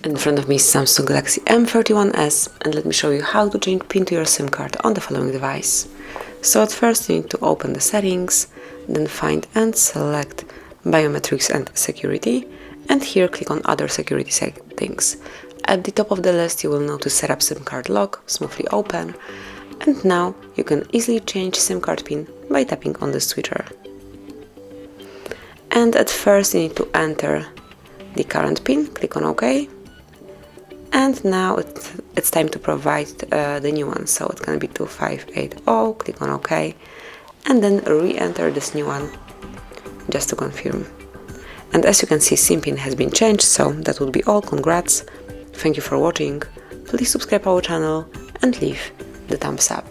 In front of me is Samsung Galaxy M31s, and let me show you how to change PIN to your SIM card on the following device. So at first you need to open the settings, then find and select biometrics and security, and here click on other security settings. At the top of the list you will notice Setup SIM card lock, smoothly open, and now you can easily change SIM card PIN by tapping on the switcher. And at first you need to enter the current PIN, click on OK. And now it's time to provide the new one, so it's going to be 2580, click on OK, and then re-enter this new one just to confirm. And as you can see, SIM pin has been changed, so that would be all. Congrats, thank you for watching, please subscribe our channel and leave the thumbs up.